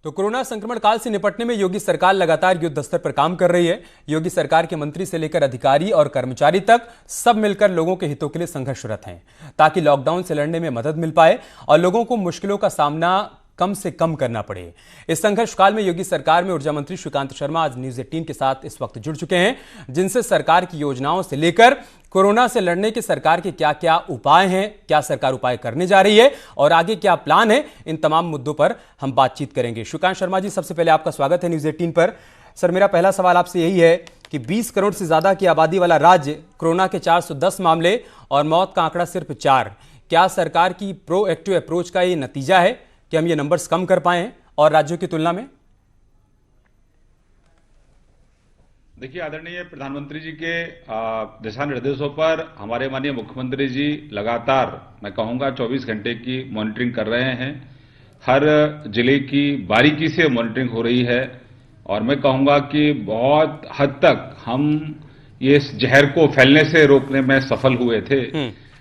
तो कोरोना संक्रमण काल से निपटने में योगी सरकार लगातार युद्ध स्तर पर काम कर रही है। योगी सरकार के मंत्री से लेकर अधिकारी और कर्मचारी तक सब मिलकर लोगों के हितों के लिए संघर्षरत हैं, ताकि लॉकडाउन से लड़ने में मदद मिल पाए और लोगों को मुश्किलों का सामना कम से कम करना पड़े। इस संघर्ष काल में योगी सरकार में ऊर्जा मंत्री श्रीकांत शर्मा आज न्यूज 18 के साथ इस वक्त जुड़ चुके हैं, जिनसे सरकार की योजनाओं से लेकर कोरोना से लड़ने के सरकार के क्या क्या उपाय हैं, क्या सरकार उपाय करने जा रही है और आगे क्या प्लान है, इन तमाम मुद्दों पर हम बातचीत करेंगे। श्रीकांत शर्मा जी, सबसे पहले आपका स्वागत है न्यूज 18 पर। सर, मेरा पहला सवाल आपसे यही है कि 20 करोड़ से ज्यादा की आबादी वाला राज्य, कोरोना के 410 मामले और मौत का आंकड़ा सिर्फ 4, क्या सरकार की प्रोएक्टिव अप्रोच का ये नतीजा है कि हम ये नंबर्स कम कर पाए हैं और राज्यों की तुलना में? देखिए, आदरणीय प्रधानमंत्री जी के दिशा निर्देशों पर हमारे माननीय मुख्यमंत्री जी लगातार, मैं कहूंगा 24 घंटे की मॉनिटरिंग कर रहे हैं। हर जिले की बारीकी से मॉनिटरिंग हो रही है और मैं कहूंगा कि बहुत हद तक हम ये इस जहर को फैलने से रोकने में सफल हुए थे।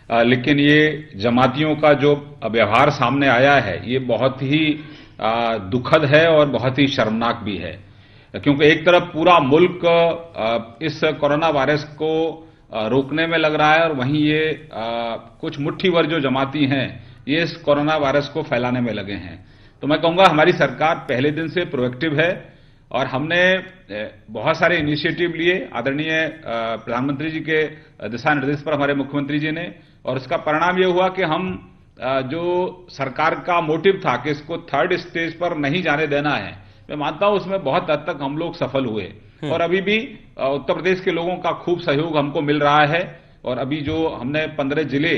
लेकिन ये जमातियों का जो व्यवहार सामने आया है, ये बहुत ही दुखद है और बहुत ही शर्मनाक भी है, क्योंकि एक तरफ पूरा मुल्क इस कोरोना वायरस को रोकने में लग रहा है और वहीं ये कुछ मुट्ठी भर जो जमाती हैं, ये इस कोरोना वायरस को फैलाने में लगे हैं। तो मैं कहूंगा हमारी सरकार पहले दिन से प्रोएक्टिव है और हमने बहुत सारे इनिशिएटिव लिए आदरणीय प्रधानमंत्री जी के दिशा निर्देश पर, हमारे मुख्यमंत्री जी ने, और इसका परिणाम यह हुआ कि हम जो सरकार का मोटिव था कि इसको थर्ड स्टेज पर नहीं जाने देना है, मैं मानता हूं उसमें बहुत हद तक हम लोग सफल हुए और अभी भी उत्तर प्रदेश के लोगों का खूब सहयोग हमको मिल रहा है। और अभी जो हमने 15 जिले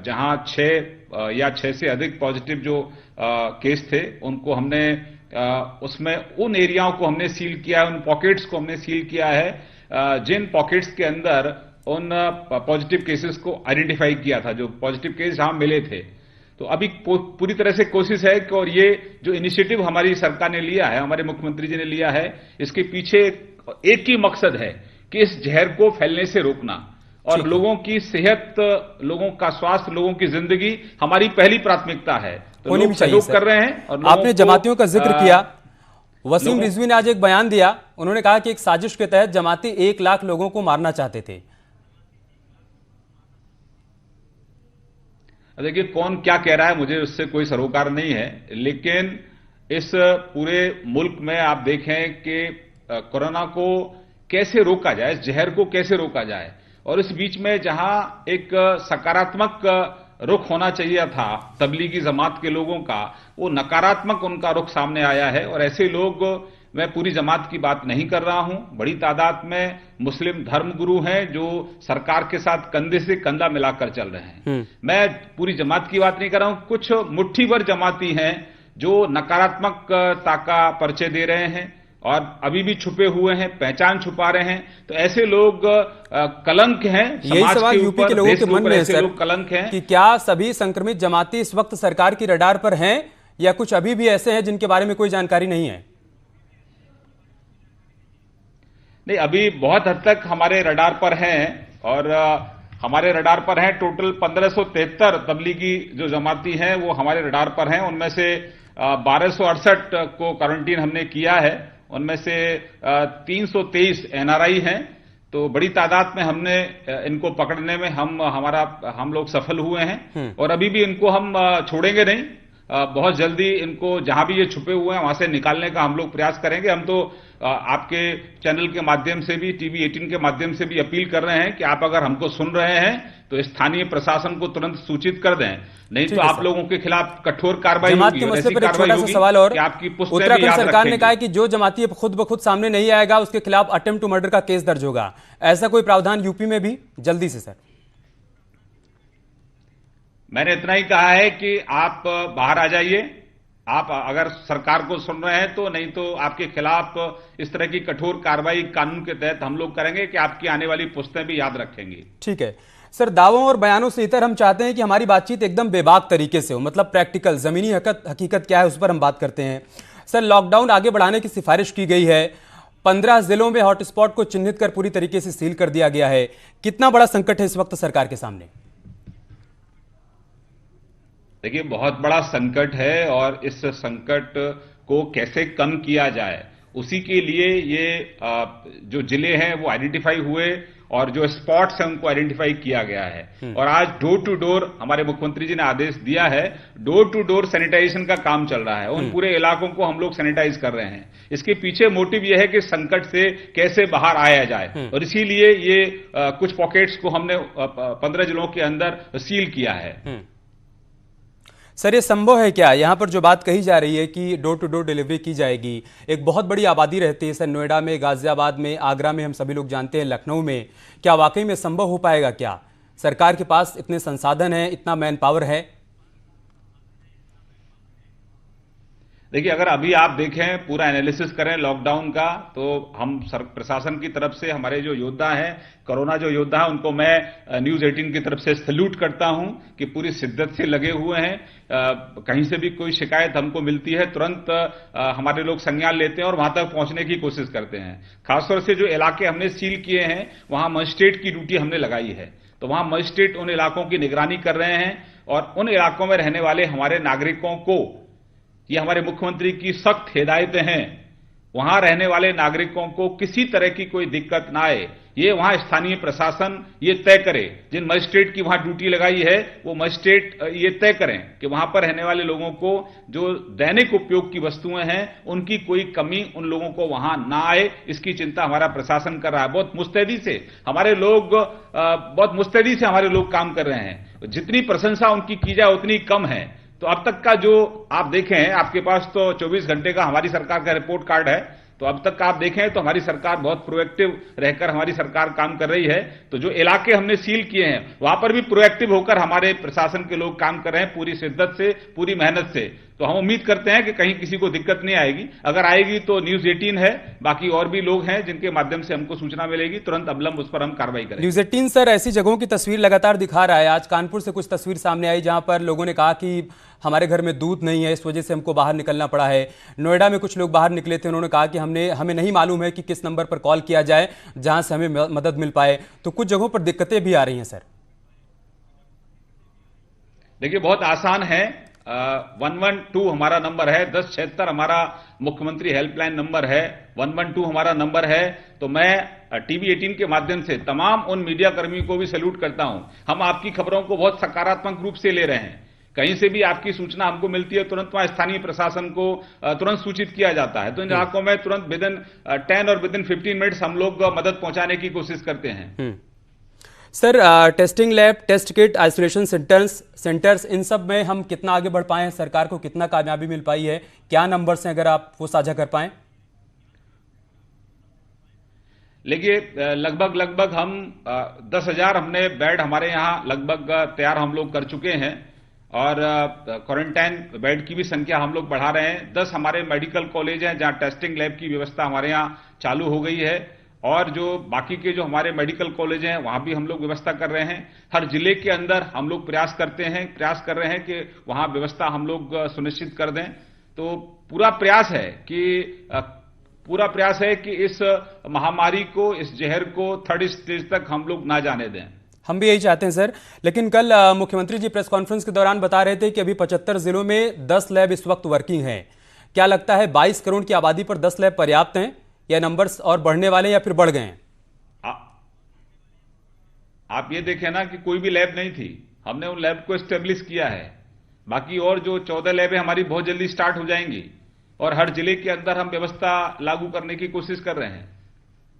जहां 6 या 6 से अधिक पॉजिटिव जो केस थे, उनको हमने उसमें उन एरियाओं को हमने सील किया है, उन पॉकेट्स को हमने सील किया है जिन पॉकेट्स के अंदर उन पॉजिटिव केसेस को आइडेंटिफाई किया था, जो पॉजिटिव केस जहां मिले थे। तो अभी पूरी तरह से कोशिश है कि, और ये जो इनिशिएटिव हमारी सरकार ने लिया है, हमारे मुख्यमंत्री जी ने लिया है, इसके पीछे एक ही मकसद है कि इस जहर को फैलने से रोकना और लोगों की सेहत, लोगों का स्वास्थ्य, लोगों की जिंदगी हमारी पहली प्राथमिकता है। तो लोग सहयोग कर रहे हैं। और आपने जमातियों का जिक्र किया, वसीम रिजवी ने आज एक बयान दिया, उन्होंने कहा कि एक साजिश के तहत जमाती 1 लाख लोगों को मारना चाहते थे। देखिए, कौन क्या कह रहा है मुझे उससे कोई सरोकार नहीं है, लेकिन इस पूरे मुल्क में आप देखें कि कोरोना को कैसे रोका जाए, इस जहर को कैसे रोका जाए, और इस बीच में जहां एक सकारात्मक रुख होना चाहिए था तबलीगी जमात के लोगों का, वो नकारात्मक उनका रुख सामने आया है। और ऐसे लोग, मैं पूरी जमात की बात नहीं कर रहा हूं, बड़ी तादाद में मुस्लिम धर्मगुरु हैं जो सरकार के साथ कंधे से कंधा मिलाकर चल रहे हैं। मैं पूरी जमात की बात नहीं कर रहा हूं, कुछ मुट्ठी भर जमाती हैं जो नकारात्मकता का परिचय दे रहे हैं और अभी भी छुपे हुए हैं, पहचान छुपा रहे हैं। तो ऐसे लोग कलंक हैं समाज सवाल के यूपी ऊपर, के लोगों के मन में है सर, कलंक हैं कि क्या सभी संक्रमित जमाती इस वक्त सरकार की रडार पर हैं या कुछ अभी भी ऐसे हैं जिनके बारे में कोई जानकारी नहीं है? नहीं, अभी बहुत हद तक हमारे रडार पर हैं और हमारे रडार पर हैं। टोटल 1573 तबलीगी जो जमाती हैं वो हमारे रडार पर हैं। उनमें से 1268 को क्वारंटीन हमने किया है, उनमें से 323 एनआरआई हैं। तो बड़ी तादाद में हमने इनको पकड़ने में हम लोग सफल हुए हैं और अभी भी इनको हम छोड़ेंगे नहीं। बहुत जल्दी इनको जहां भी ये छुपे हुए हैं वहां से निकालने का हम लोग प्रयास करेंगे। हम तो आपके चैनल के माध्यम से भी, टीवी 18 के माध्यम से भी अपील कर रहे हैं कि आप अगर हमको सुन रहे हैं तो स्थानीय प्रशासन को तुरंत सूचित कर दें, नहीं तो आप लोगों के खिलाफ कठोर कार्रवाई होगी। के मसले पर एक छोटा सा सवाल और, उत्तराखंड सरकार ने कहा है कि जो जमाती खुद ब खुद सामने नहीं आएगा उसके खिलाफ अटेम्प्ट टू मर्डर का केस दर्ज होगा। ऐसा कोई प्रावधान यूपी में भी जल्दी से? सर, मैंने इतना ही कहा है कि आप बाहर आ जाइए, आप अगर सरकार को सुन रहे हैं तो, नहीं तो आपके खिलाफ इस तरह की कठोर कार्रवाई कानून के तहत हम लोग करेंगे कि आपकी आने वाली पुश्तें भी याद रखेंगी। ठीक है सर, दावों और बयानों से इतर हम चाहते हैं कि हमारी बातचीत एकदम बेबाक तरीके से हो, मतलब प्रैक्टिकल जमीनी हकीकत क्या है उस पर हम बात करते हैं। सर, लॉकडाउन आगे बढ़ाने की सिफारिश की गई है, 15 जिलों में हॉटस्पॉट को चिन्हित कर पूरी तरीके से सील कर दिया गया है। कितना बड़ा संकट है इस वक्त सरकार के सामने? देखिए, बहुत बड़ा संकट है और इस संकट को कैसे कम किया जाए, उसी के लिए ये जो जिले हैं वो आइडेंटिफाई हुए और जो स्पॉट्स हैं उनको आइडेंटिफाई किया गया है। और आज डोर टू डोर हमारे मुख्यमंत्री जी ने आदेश दिया है, डोर टू डोर सैनिटाइजेशन का काम चल रहा है। उन पूरे इलाकों को हम लोग सैनिटाइज कर रहे हैं। इसके पीछे मोटिव यह है कि संकट से कैसे बाहर आया जाए, और इसीलिए ये कुछ पॉकेट्स को हमने 15 जिलों के अंदर सील किया है। सर, ये संभव है क्या? यहाँ पर जो बात कही जा रही है कि डोर टू डोर डिलीवरी की जाएगी, एक बहुत बड़ी आबादी रहती है सर, नोएडा में, गाजियाबाद में, आगरा में, हम सभी लोग जानते हैं, लखनऊ में, क्या वाकई में संभव हो पाएगा? क्या सरकार के पास इतने संसाधन हैं, इतना मैन पावर है? देखिए, अगर अभी आप देखें, पूरा एनालिसिस करें लॉकडाउन का, तो हम प्रशासन की तरफ से हमारे जो योद्धा हैं, कोरोना जो योद्धा है, उनको मैं न्यूज 18 की तरफ से सैल्यूट करता हूं कि पूरी शिद्दत से लगे हुए हैं। कहीं से भी कोई शिकायत हमको मिलती है, तुरंत हमारे लोग संज्ञान लेते हैं और वहां तक पहुंचने की कोशिश करते हैं। खासतौर से जो इलाके हमने सील किए हैं, वहां मजिस्ट्रेट की ड्यूटी हमने लगाई है, तो वहां मजिस्ट्रेट उन इलाकों की निगरानी कर रहे हैं, और उन इलाकों में रहने वाले हमारे नागरिकों को, ये हमारे मुख्यमंत्री की सख्त हिदायतें हैं, वहां रहने वाले नागरिकों को किसी तरह की कोई दिक्कत ना आए, ये वहां स्थानीय प्रशासन ये तय करे। जिन मजिस्ट्रेट की वहां ड्यूटी लगाई है, वो मजिस्ट्रेट ये तय करें कि वहां पर रहने वाले लोगों को जो दैनिक उपयोग की वस्तुएं हैं, उनकी कोई कमी उन लोगों को वहां ना आए। इसकी चिंता हमारा प्रशासन कर रहा है। बहुत मुस्तैदी से हमारे लोग काम कर रहे हैं। जितनी प्रशंसा उनकी की जाए उतनी कम है। तो अब तक का जो आप देखें, आपके पास तो 24 घंटे का हमारी सरकार का रिपोर्ट कार्ड है, तो अब तक का आप देखें तो हमारी सरकार बहुत प्रोएक्टिव रहकर हमारी सरकार काम कर रही है। तो जो इलाके हमने सील किए हैं, वहां पर भी प्रोएक्टिव होकर हमारे प्रशासन के लोग काम कर रहे हैं, पूरी शिद्दत से, पूरी मेहनत से। तो हम उम्मीद करते हैं कि कहीं किसी को दिक्कत नहीं आएगी। अगर आएगी तो न्यूज 18 है, बाकी और भी लोग हैं जिनके माध्यम से हमको सूचना मिलेगी, तुरंत अविलंब उस पर हम कार्रवाई करेंगे। न्यूज 18 सर ऐसी जगहों की तस्वीर लगातार दिखा रहा है। आज कानपुर से कुछ तस्वीर सामने आई जहां पर लोगों ने कहा कि हमारे घर में दूध नहीं है, इस वजह से हमको बाहर निकलना पड़ा है। नोएडा में कुछ लोग बाहर निकले थे, उन्होंने कहा कि हमें नहीं मालूम है कि किस नंबर पर कॉल किया जाए जहां से हमें मदद मिल पाए। तो कुछ जगहों पर दिक्कतें भी आ रही हैं सर। देखिए, बहुत आसान है। 112 हमारा नंबर है, 1076 हमारा मुख्यमंत्री हेल्पलाइन नंबर है, 112 हमारा नंबर है। तो मैं टीवी 18 के माध्यम से तमाम उन मीडिया कर्मियों को भी सैल्यूट करता हूं। हम आपकी खबरों को बहुत सकारात्मक रूप से ले रहे हैं। कहीं से भी आपकी सूचना हमको मिलती है, तुरंत वहां स्थानीय प्रशासन को तुरंत सूचित किया जाता है। तो इन इलाकों में तुरंत विदिन 10 और विदिन 15 मिनट्स हम लोग मदद पहुंचाने की कोशिश करते हैं। Sir, testing lab, test kit, isolation centres, इन सब में हम कितना आगे बढ़ पाए हैं? सरकार को कितना कामयाबी मिल पाई है? क्या नंबर्स हैं, अगर आप वो साझा कर पाएं? देखिए, लगभग हम 10,000 हमने बेड हमारे यहाँ लगभग तैयार हम लोग कर चुके हैं, और क्वारंटाइन बेड की भी संख्या हम लोग बढ़ा रहे हैं। 10 हमारे मेडिकल कॉलेज हैं जहां टेस्टिंग लैब की व्यवस्था हमारे यहाँ चालू हो गई है, और जो बाकी के जो हमारे मेडिकल कॉलेज हैं वहां भी हम लोग व्यवस्था कर रहे हैं। हर जिले के अंदर हम लोग प्रयास कर रहे हैं कि वहां व्यवस्था हम लोग सुनिश्चित कर दें। तो पूरा प्रयास है कि इस महामारी को, इस जहर को 3rd स्टेज तक हम लोग ना जाने दें। हम भी यही चाहते हैं सर। लेकिन कल मुख्यमंत्री जी प्रेस कॉन्फ्रेंस के दौरान बता रहे थे कि अभी 75 जिलों में 10 लैब इस वक्त वर्किंग हैं। क्या लगता है 22 करोड़ की आबादी पर 10 लैब पर्याप्त हैं, या नंबर्स और बढ़ने वाले या फिर बढ़ गए हैं? आप ये देखें ना कि कोई भी लैब नहीं थी, हमने उन लैब को एस्टेब्लिश किया है। बाकी और जो 14 लैबें हमारी बहुत जल्दी स्टार्ट हो जाएंगी, और हर जिले के अंदर हम व्यवस्था लागू करने की कोशिश कर रहे हैं।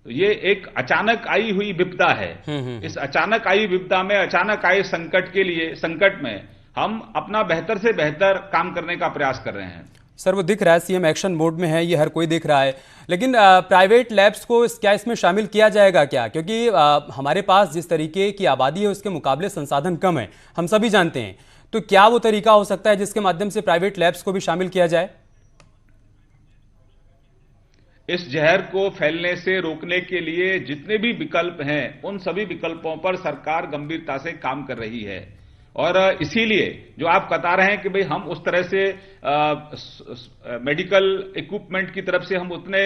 तो ये एक अचानक आई हुई विपदा है। इस अचानक आई विपदा में, अचानक आए संकट में हम अपना बेहतर से बेहतर काम करने का प्रयास कर रहे हैं। सर, वो दिख रहा है, सीएम एक्शन मोड में है, ये हर कोई दिख रहा है। लेकिन प्राइवेट लैब्स को क्या इसमें शामिल किया जाएगा क्या? क्योंकि हमारे पास जिस तरीके की आबादी है उसके मुकाबले संसाधन कम है, हम सभी जानते हैं। तो क्या वो तरीका हो सकता है जिसके माध्यम से प्राइवेट लैब्स को भी शामिल किया जाए? इस जहर को फैलने से रोकने के लिए जितने भी विकल्प हैं, उन सभी विकल्पों पर सरकार गंभीरता से काम कर रही है। और इसीलिए जो आप बता रहे हैं कि भाई हम उस तरह से मेडिकल इक्विपमेंट की तरफ से हम उतने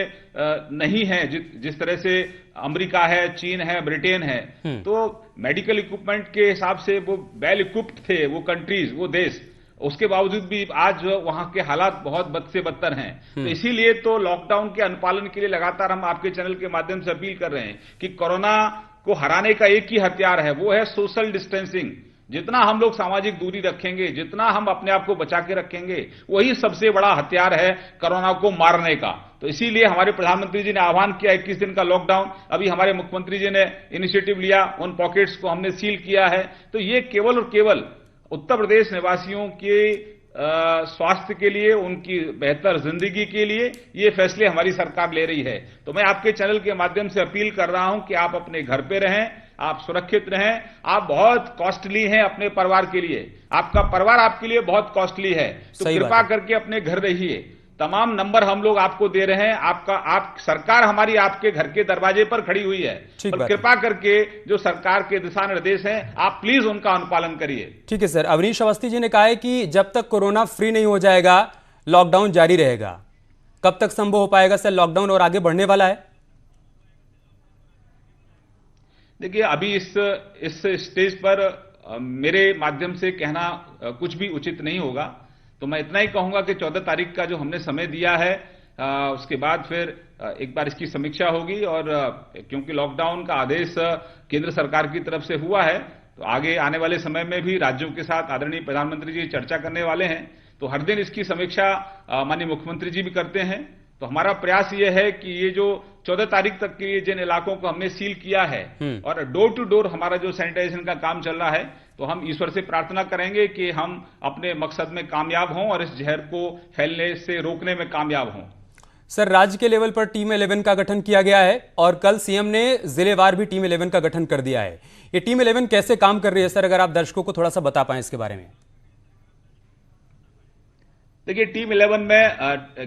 नहीं हैं जिस तरह से अमेरिका है, चीन है, ब्रिटेन है। तो मेडिकल इक्विपमेंट के हिसाब से वो वेल इक्विप्ड थे, वो कंट्रीज, वो देश। उसके बावजूद भी आज वहां के हालात बहुत बद से बदतर हैं। तो इसीलिए तो लॉकडाउन के अनुपालन के लिए लगातार हम आपके चैनल के माध्यम से अपील कर रहे हैं कि कोरोना को हराने का एक ही हथियार है, वो है सोशल डिस्टेंसिंग। जितना हम लोग सामाजिक दूरी रखेंगे, जितना हम अपने आप को बचा के रखेंगे, वही सबसे बड़ा हथियार है कोरोना को मारने का। तो इसीलिए हमारे प्रधानमंत्री जी ने आह्वान किया 21 दिन का लॉकडाउन। अभी हमारे मुख्यमंत्री जी ने इनिशिएटिव लिया, उन पॉकेट्स को हमने सील किया है। तो ये केवल और केवल उत्तर प्रदेश निवासियों के स्वास्थ्य के लिए, उनकी बेहतर जिंदगी के लिए ये फैसले हमारी सरकार ले रही है। तो मैं आपके चैनल के माध्यम से अपील कर रहा हूं कि आप अपने घर पे रहें, आप सुरक्षित रहें। आप बहुत कॉस्टली हैं अपने परिवार के लिए, आपका परिवार आपके लिए बहुत कॉस्टली है। तो कृपा करके अपने घर रहिए। तमाम नंबर हम लोग आपको दे रहे हैं। सरकार हमारी आपके घर के दरवाजे पर खड़ी हुई है, और कृपा करके जो सरकार के दिशा निर्देश हैं, आप प्लीज उनका अनुपालन करिए। ठीक है सर। अवनीश अवस्थी जी ने कहा है कि जब तक कोरोना फ्री नहीं हो जाएगा लॉकडाउन जारी रहेगा। कब तक संभव हो पाएगा सर लॉकडाउन, और आगे बढ़ने वाला है? देखिए, अभी इस स्टेज पर मेरे माध्यम से कहना कुछ भी उचित नहीं होगा। तो मैं इतना ही कहूंगा कि 14 तारीख का जो हमने समय दिया है, उसके बाद फिर एक बार इसकी समीक्षा होगी। और क्योंकि लॉकडाउन का आदेश केंद्र सरकार की तरफ से हुआ है, तो आगे आने वाले समय में भी राज्यों के साथ आदरणीय प्रधानमंत्री जी चर्चा करने वाले हैं। तो हर दिन इसकी समीक्षा माननीय मुख्यमंत्री जी भी करते हैं। तो हमारा प्रयास ये है कि ये जो 14 तारीख तक के लिए जिन इलाकों को हमने सील किया है, और डोर टू डोर हमारा जो सैनिटाइजेशन का काम चल रहा है, तो हम ईश्वर से प्रार्थना करेंगे कि हम अपने मकसद में कामयाब हों और इस जहर को फैलने से रोकने में कामयाब हों। सर, राज्य के लेवल पर टीम 11 का गठन किया गया है, और कल सीएम ने जिलेवार भी टीम 11 का गठन कर दिया है। ये टीम 11 कैसे काम कर रही है सर, अगर आप दर्शकों को थोड़ा सा बता पाएं इसके बारे में। देखिए, टीम 11 में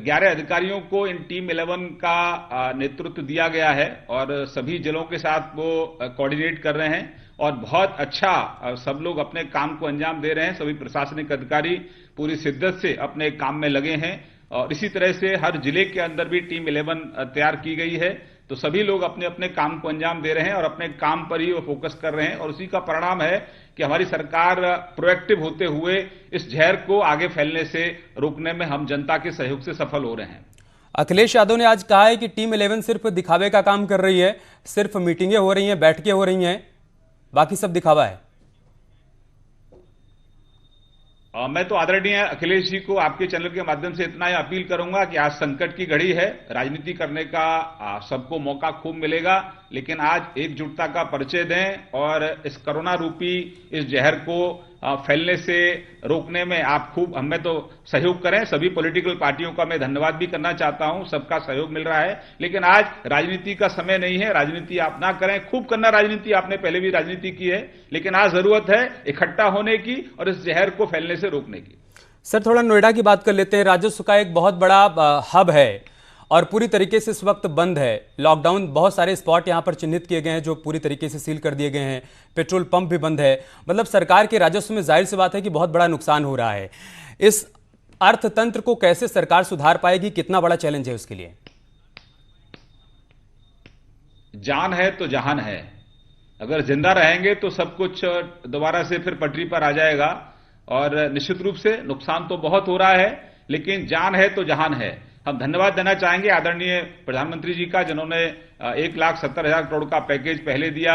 11 अधिकारियों को इन टीम 11 का नेतृत्व दिया गया है, और सभी जिलों के साथ वो कोऑर्डिनेट कर रहे हैं, और बहुत अच्छा सब लोग अपने काम को अंजाम दे रहे हैं। सभी प्रशासनिक अधिकारी पूरी शिद्दत से अपने काम में लगे हैं, और इसी तरह से हर जिले के अंदर भी टीम 11 तैयार की गई है। तो सभी लोग अपने अपने काम को अंजाम दे रहे हैं और अपने काम पर ही वो फोकस कर रहे हैं, और उसी का परिणाम है कि हमारी सरकार प्रोएक्टिव होते हुए इस जहर को आगे फैलने से रोकने में हम जनता के सहयोग से सफल हो रहे हैं। अखिलेश यादव ने आज कहा है कि टीम 11 सिर्फ दिखावे का काम कर रही है, सिर्फ मीटिंगें हो रही हैं, बैठकें हो रही हैं, बाकी सब दिखावा है। मैं तो आदरणीय अखिलेश जी को आपके चैनल के माध्यम से इतना ही अपील करूंगा कि आज संकट की घड़ी है, राजनीति करने का सबको मौका खूब मिलेगा, लेकिन आज एकजुटता का परिचय दें और इस कोरोना रूपी इस जहर को फैलने से रोकने में आप खूब हमें तो सहयोग करें। सभी पॉलिटिकल पार्टियों का मैं धन्यवाद भी करना चाहता हूं, सबका सहयोग मिल रहा है। लेकिन आज राजनीति का समय नहीं है, राजनीति आप ना करें, खूब करना राजनीति, आपने पहले भी राजनीति की है, लेकिन आज जरूरत है इकट्ठा होने की और इस जहर को फैलने से रोकने की। सर, थोड़ा नोएडा की बात कर लेते हैं। राजस्व का एक बहुत बड़ा हब है और पूरी तरीके से इस वक्त बंद है। लॉकडाउन, बहुत सारे स्पॉट यहां पर चिन्हित किए गए हैं जो पूरी तरीके से सील कर दिए गए हैं। पेट्रोल पंप भी बंद है। मतलब सरकार के राजस्व में जाहिर सी बात है कि बहुत बड़ा नुकसान हो रहा है। इस अर्थतंत्र को कैसे सरकार सुधार पाएगी, कितना बड़ा चैलेंज है उसके लिए? जान है तो जहान है। अगर जिंदा रहेंगे तो सब कुछ दोबारा से फिर पटरी पर आ जाएगा, और निश्चित रूप से नुकसान तो बहुत हो रहा है, लेकिन जान है तो जहान है। हम धन्यवाद देना चाहेंगे आदरणीय प्रधानमंत्री जी का, जिन्होंने 1,70,000 करोड़ का पैकेज पहले दिया।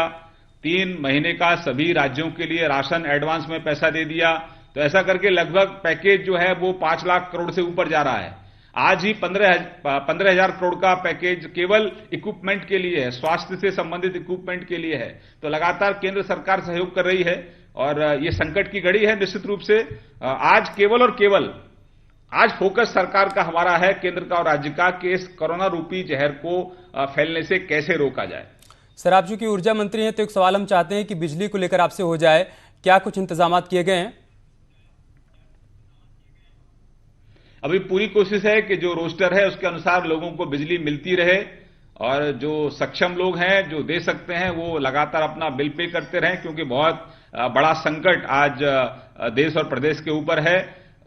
3 महीने का सभी राज्यों के लिए राशन एडवांस में पैसा दे दिया। तो ऐसा करके लगभग पैकेज जो है वो 5 लाख करोड़ से ऊपर जा रहा है। आज ही 15,000 करोड़ का पैकेज केवल इक्विपमेंट के लिए है, स्वास्थ्य से संबंधित इक्विपमेंट के लिए है। तो लगातार केंद्र सरकार सहयोग कर रही है, और ये संकट की घड़ी है। निश्चित रूप से आज केवल और केवल आज फोकस सरकार का हमारा है, केंद्र का और राज्य का, कि इस कोरोना रूपी जहर को फैलने से कैसे रोका जाए। सर, आप चूंकि ऊर्जा मंत्री हैं तो एक सवाल हम चाहते हैं कि बिजली को लेकर आपसे हो जाए, क्या कुछ इंतजाम किए गए हैं? अभी पूरी कोशिश है कि जो रोस्टर है उसके अनुसार लोगों को बिजली मिलती रहे, और जो सक्षम लोग हैं जो दे सकते हैं वो लगातार अपना बिल पे करते रहें, क्योंकि बहुत बड़ा संकट आज देश और प्रदेश के ऊपर है।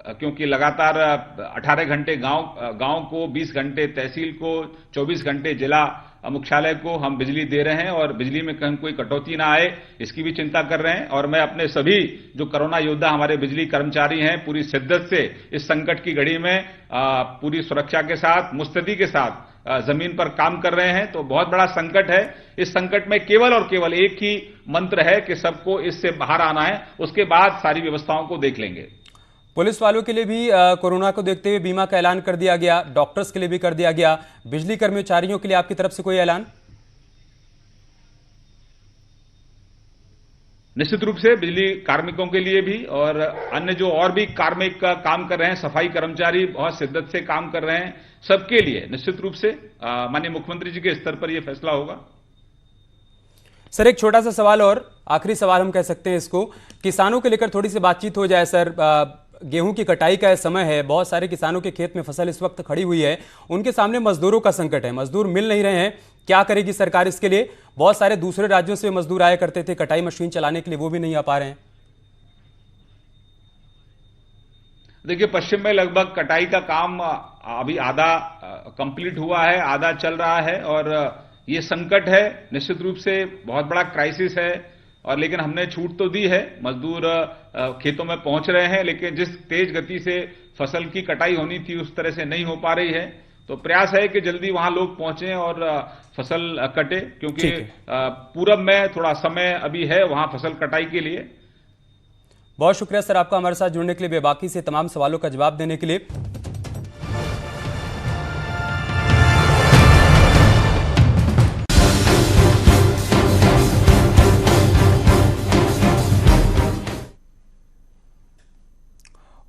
क्योंकि लगातार 18 घंटे गांव को, 20 घंटे तहसील को, 24 घंटे जिला मुख्यालय को हम बिजली दे रहे हैं और बिजली में कहीं कोई कटौती ना आए, इसकी भी चिंता कर रहे हैं। और मैं अपने सभी जो कोरोना योद्धा हमारे बिजली कर्मचारी हैं, पूरी शिद्दत से इस संकट की घड़ी में पूरी सुरक्षा के साथ, मुस्तैदी के साथ जमीन पर काम कर रहे हैं। तो बहुत बड़ा संकट है। इस संकट में केवल और केवल एक ही मंत्र है कि सबको इससे बाहर आना है, उसके बाद सारी व्यवस्थाओं को देख लेंगे। पुलिस वालों के लिए भी कोरोना को देखते हुए बीमा का ऐलान कर दिया गया, डॉक्टर्स के लिए भी कर दिया गया। बिजली कर्मचारियों के लिए आपकी तरफ से कोई ऐलान? निश्चित रूप से बिजली कार्मिकों के लिए भी और अन्य जो और भी कार्मिक का काम कर रहे हैं, सफाई कर्मचारी बहुत शिद्दत से काम कर रहे हैं, सबके लिए निश्चित रूप से माननीय मुख्यमंत्री जी के स्तर पर यह फैसला होगा। सर, एक छोटा सा सवाल और आखिरी सवाल हम कह सकते हैं इसको, किसानों को लेकर थोड़ी सी बातचीत हो जाए। सर, गेहूं की कटाई का समय है, बहुत सारे किसानों के खेत में फसल इस वक्त खड़ी हुई है, उनके सामने मजदूरों का संकट है, मजदूर मिल नहीं रहे हैं। क्या करेगी सरकार इसके लिए? बहुत सारे दूसरे राज्यों से मजदूर आया करते थे कटाई मशीन चलाने के लिए, वो भी नहीं आ पा रहे हैं। देखिए, पश्चिम में लगभग कटाई का काम अभी आधा कंप्लीट हुआ है, आधा चल रहा है और ये संकट है, निश्चित रूप से बहुत बड़ा क्राइसिस है। और लेकिन हमने छूट तो दी है, मजदूर खेतों में पहुंच रहे हैं, लेकिन जिस तेज गति से फसल की कटाई होनी थी उस तरह से नहीं हो पा रही है। तो प्रयास है कि जल्दी वहां लोग पहुंचे और फसल कटे, क्योंकि पूरब में थोड़ा समय अभी है वहां फसल कटाई के लिए। बहुत शुक्रिया सर आपका हमारे साथ जुड़ने के लिए, बेबाकी से तमाम सवालों का जवाब देने के लिए।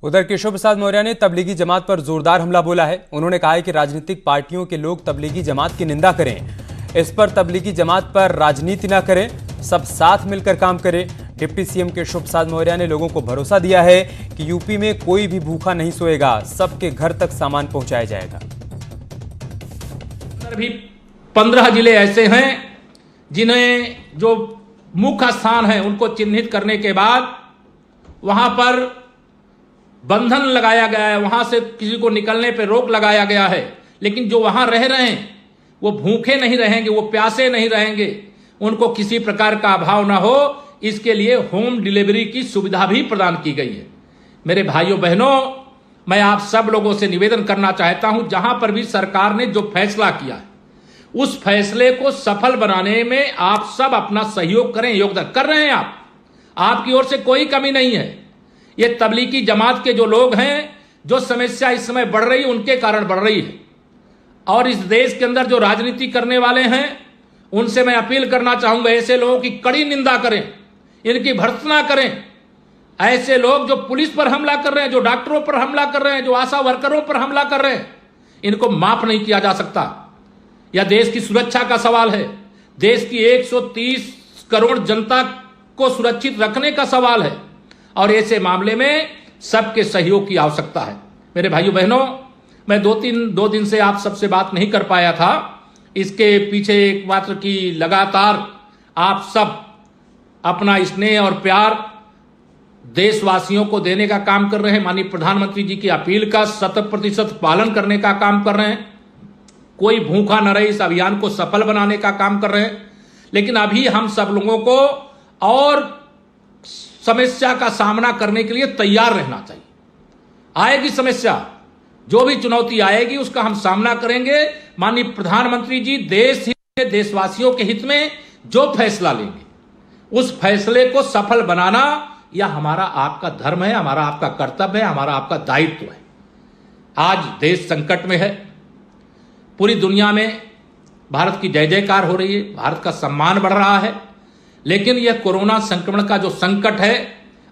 उधर केशव प्रसाद मौर्य ने तबलीगी जमात पर जोरदार हमला बोला है। उन्होंने कहा है कि राजनीतिक पार्टियों के लोग तबलीगी जमात की निंदा करें, इस पर तबलीगी जमात पर राजनीति ना करें, सब साथ मिलकर काम करें। डिप्टी सीएम केशव प्रसाद मौर्य ने लोगों को भरोसा दिया है कि यूपी में कोई भी भूखा नहीं सोएगा, सबके घर तक सामान पहुंचाया जाएगा। भी 15 जिले ऐसे हैं जिन्हें जो मुख्य स्थान है उनको चिन्हित करने के बाद वहां पर बंधन लगाया गया है, वहां से किसी को निकलने पर रोक लगाया गया है। लेकिन जो वहां रह रहे हैं वो भूखे नहीं रहेंगे, वो प्यासे नहीं रहेंगे, उनको किसी प्रकार का अभाव ना हो, इसके लिए होम डिलीवरी की सुविधा भी प्रदान की गई है। मेरे भाइयों बहनों, मैं आप सब लोगों से निवेदन करना चाहता हूं, जहां पर भी सरकार ने जो फैसला किया है उस फैसले को सफल बनाने में आप सब अपना सहयोग करें, योगदान कर रहे हैं। आपकी ओर से कोई कमी नहीं है। ये तबलीगी जमात के जो लोग हैं, जो समस्या इस समय बढ़ रही है उनके कारण बढ़ रही है। और इस देश के अंदर जो राजनीति करने वाले हैं उनसे मैं अपील करना चाहूंगा, ऐसे लोगों की कड़ी निंदा करें, इनकी भर्त्सना करें। ऐसे लोग जो पुलिस पर हमला कर रहे हैं, जो डॉक्टरों पर हमला कर रहे हैं, जो आशा वर्करों पर हमला कर रहे हैं, इनको माफ नहीं किया जा सकता। यह देश की सुरक्षा का सवाल है, देश की 130 करोड़ जनता को सुरक्षित रखने का सवाल है और ऐसे मामले में सबके सहयोग की आवश्यकता है। मेरे भाइयों बहनों, मैं दो दिन से आप सबसे बात नहीं कर पाया था। इसके पीछे एकमात्र की लगातार आप सब अपना स्नेह और प्यार देशवासियों को देने का काम कर रहे हैं। माननीय प्रधानमंत्री जी की अपील का 100% पालन करने का काम कर रहे हैं। कोई भूखा न रहे, इस अभियान को सफल बनाने का काम कर रहे हैं। लेकिन अभी हम सब लोगों को और समस्या का सामना करने के लिए तैयार रहना चाहिए। आएगी समस्या, जो भी चुनौती आएगी उसका हम सामना करेंगे। माननीय प्रधानमंत्री जी देश हित, देशवासियों के हित में जो फैसला लेंगे उस फैसले को सफल बनाना यह हमारा आपका धर्म है, हमारा आपका कर्तव्य है, हमारा आपका दायित्व है। आज देश संकट में है, पूरी दुनिया में भारत की जय जयकार हो रही है, भारत का सम्मान बढ़ रहा है। लेकिन यह कोरोना संक्रमण का जो संकट है,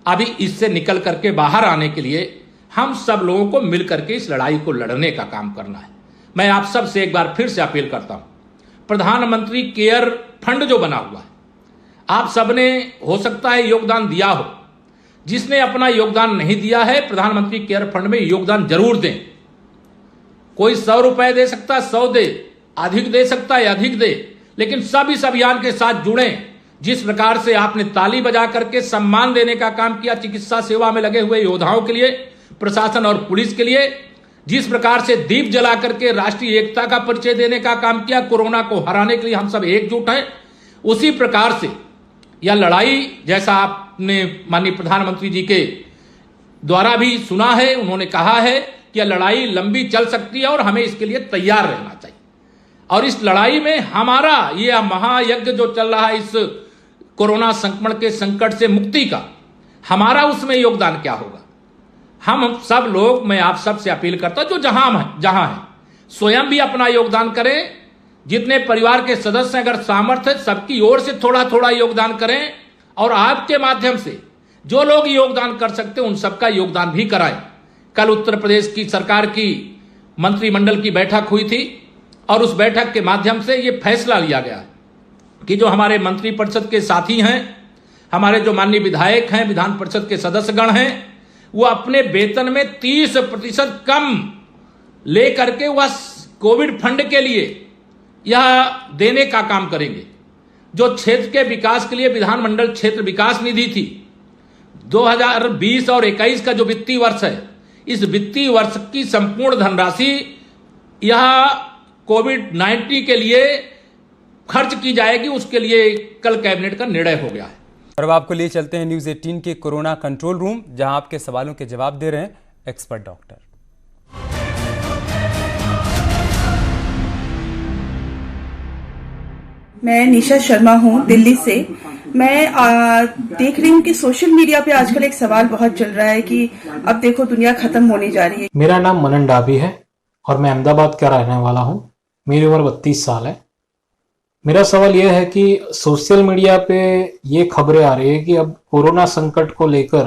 अभी इससे निकल करके बाहर आने के लिए हम सब लोगों को मिलकर के इस लड़ाई को लड़ने का काम करना है। मैं आप सब से एक बार फिर से अपील करता हूं, प्रधानमंत्री केयर फंड जो बना हुआ है, आप सबने हो सकता है योगदान दिया हो। जिसने अपना योगदान नहीं दिया है, प्रधानमंत्री केयर फंड में योगदान जरूर दें। कोई 100 रुपए दे सकता है 100 दे, अधिक दे सकता है अधिक दे, लेकिन सब इस अभियान के साथ जुड़ें। जिस प्रकार से आपने ताली बजा करके सम्मान देने का काम किया चिकित्सा सेवा में लगे हुए योद्धाओं के लिए, प्रशासन और पुलिस के लिए, जिस प्रकार से दीप जला करके राष्ट्रीय एकता का परिचय देने का काम किया, कोरोना को हराने के लिए हम सब एकजुट हैं, उसी प्रकार से यह लड़ाई, जैसा आपने माननीय प्रधानमंत्री जी के द्वारा भी सुना है, उन्होंने कहा है कि यह लड़ाई लंबी चल सकती है और हमें इसके लिए तैयार रहना चाहिए। और इस लड़ाई में हमारा यह महायज्ञ जो चल रहा है इस कोरोना संक्रमण के संकट से मुक्ति का, हमारा उसमें योगदान क्या होगा? हम सब लोग, मैं आप सब से अपील करता हूं, जो जहां है स्वयं भी अपना योगदान करें। जितने परिवार के सदस्य अगर सामर्थ्य सबकी ओर से थोड़ा थोड़ा योगदान करें, और आपके माध्यम से जो लोग योगदान कर सकते हैं उन सबका योगदान भी कराएं। कल उत्तर प्रदेश की सरकार की मंत्रिमंडल की बैठक हुई थी और उस बैठक के माध्यम से ये फैसला लिया गया कि जो हमारे मंत्रिपरिषद के साथी हैं, हमारे जो माननीय विधायक हैं, विधान परिषद के सदस्यगण हैं, वो अपने वेतन में 30% कम ले करके वह कोविड फंड के लिए यह देने का काम करेंगे। जो क्षेत्र के विकास के लिए विधानमंडल क्षेत्र विकास निधि थी, 2020 और 21 का जो वित्तीय वर्ष है, इस वित्तीय वर्ष की संपूर्ण धनराशि यह कोविड-19 के लिए खर्च की जाएगी। उसके लिए कल कैबिनेट का निर्णय हो गया है। और अब आपको लिए चलते हैं न्यूज़ 18 के कोरोना कंट्रोल रूम, जहां आपके सवालों के जवाब दे रहे हैं एक्सपर्ट डॉक्टर। मैं निशा शर्मा हूँ दिल्ली से। मैं देख रही हूँ कि सोशल मीडिया पे आजकल एक सवाल बहुत चल रहा है कि अब देखो दुनिया खत्म होने जा रही है। मेरा नाम मनन डाबी है और मैं अहमदाबाद का रहने वाला हूँ। मेरी उम्र 32 साल है। मेरा सवाल यह है कि सोशल मीडिया पे ये खबरें आ रही है कि अब कोरोना संकट को लेकर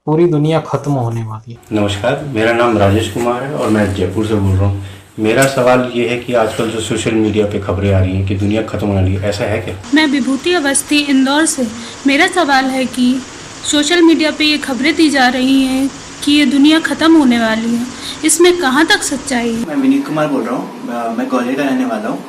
पूरी दुनिया खत्म होने वाली है। नमस्कार, मेरा नाम राजेश कुमार है और मैं जयपुर से बोल रहा हूँ। मेरा सवाल ये है कि आजकल जो सोशल मीडिया पे खबरें आ रही हैं कि दुनिया खत्म होने वाली है, ऐसा है क्या? मैं विभूति अवस्थी इंदौर से। मेरा सवाल है कि सोशल मीडिया पे ये खबरें दी जा रही हैं कि ये दुनिया खत्म होने वाली है, इसमें कहाँ तक सच्चाई है? मैं विनीत कुमार बोल रहा हूँ, मैं ग्वालियर का रहने वाला हूँ।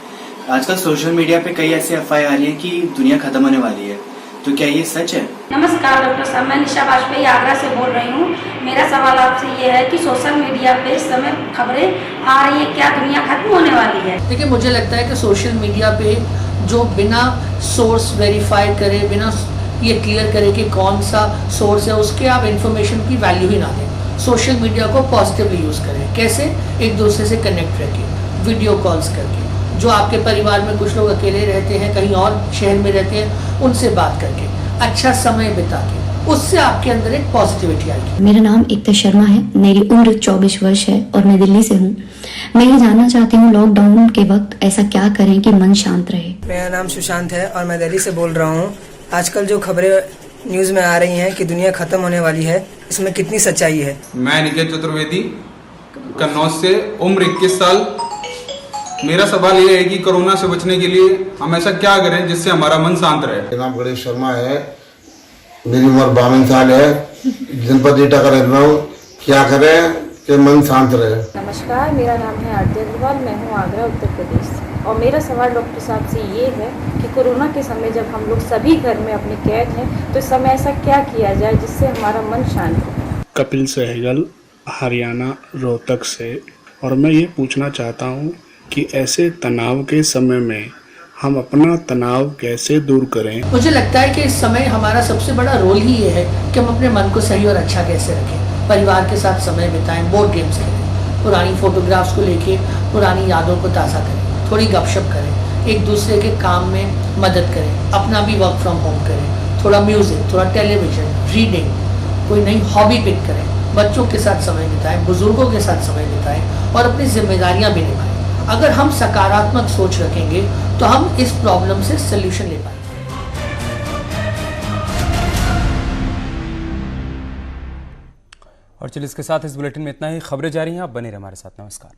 आजकल सोशल मीडिया पे कई ऐसी अफवाहें आ रही हैं कि दुनिया खत्म होने वाली है, तो क्या ये सच है? नमस्कार डॉक्टर साहब, मैं निशा वाजपेयी आगरा से बोल रही हूँ। मेरा सवाल आपसे ये है कि सोशल मीडिया पे इस समय खबरें आ रही है, क्या दुनिया खत्म होने वाली है? देखिए, मुझे लगता है कि सोशल मीडिया पे जो बिना सोर्स वेरीफाई करे, बिना ये क्लियर करे कि कौन सा सोर्स है, उसके आप इन्फॉर्मेशन की वैल्यू ही ना दें। सोशल मीडिया को पॉजिटिवली यूज़ करें। कैसे? एक दूसरे से कनेक्ट रखें, वीडियो कॉल्स करके। जो आपके परिवार में कुछ लोग अकेले रहते हैं, कहीं और शहर में रहते हैं, उनसे बात करके, अच्छा समय बिता के, उससे आपके अंदर एक पॉजिटिविटी आएगी। मेरा नाम एकता शर्मा है, मेरी उम्र 24 वर्ष है और मैं दिल्ली से हूँ। मैं ये जानना चाहती हूँ लॉकडाउन के वक्त ऐसा क्या करें कि मन शांत रहे। मेरा नाम सुशांत है और मैं दिल्ली से बोल रहा हूँ। आजकल जो खबरें न्यूज़ में आ रही हैं कि दुनिया खत्म होने वाली है, इसमें कितनी सच्चाई है? मैं निकेत चतुर्वेदी, कन्नौज से, उम्र 21 साल। मेरा सवाल ये है कि कोरोना से बचने के लिए हम ऐसा क्या करें जिससे हमारा मन शांत रहे। मेरा नाम गणेश शर्मा है, मेरी उम्र 52 साल है, जनपद एटा का रहता हूँ। क्या करें कि मन शांत रहे? नमस्कार, मेरा नाम है आरती अग्रवाल, मैं हूँ आगरा उत्तर प्रदेश से। और मेरा सवाल डॉक्टर साहब से ये है कि कोरोना के समय जब हम लोग सभी घर में अपने कैद हैं, तो इस समय ऐसा क्या किया जाए जिससे हमारा मन शांत हो? कपिल सहगल, हरियाणा रोहतक से। और मैं ये पूछना चाहता हूँ कि ऐसे तनाव के समय में हम अपना तनाव कैसे दूर करें? मुझे लगता है कि इस समय हमारा सबसे बड़ा रोल ही ये है कि हम अपने मन को सही और अच्छा कैसे रखें। परिवार के साथ समय बिताएं, बोर्ड गेम्स खेलें, पुरानी फोटोग्राफ्स को लेके पुरानी यादों को ताज़ा करें, थोड़ी गपशप करें, एक दूसरे के काम में मदद करें, अपना भी वर्क फ्रॉम होम करें, थोड़ा म्यूज़िक, थोड़ा टेलीविज़न, रीडिंग, कोई नई हॉबी पिक करें, बच्चों के साथ समय बिताएं, बुजुर्गों के साथ समय बिताएं और अपनी जिम्मेदारियां भी निभाएं। अगर हम सकारात्मक सोच रखेंगे तो हम इस प्रॉब्लम से सल्यूशन ले पाएंगे। और चलिए इसके साथ इस बुलेटिन में इतना ही। खबरें जारी हैं, आप बने रहिए हमारे साथ। नमस्कार।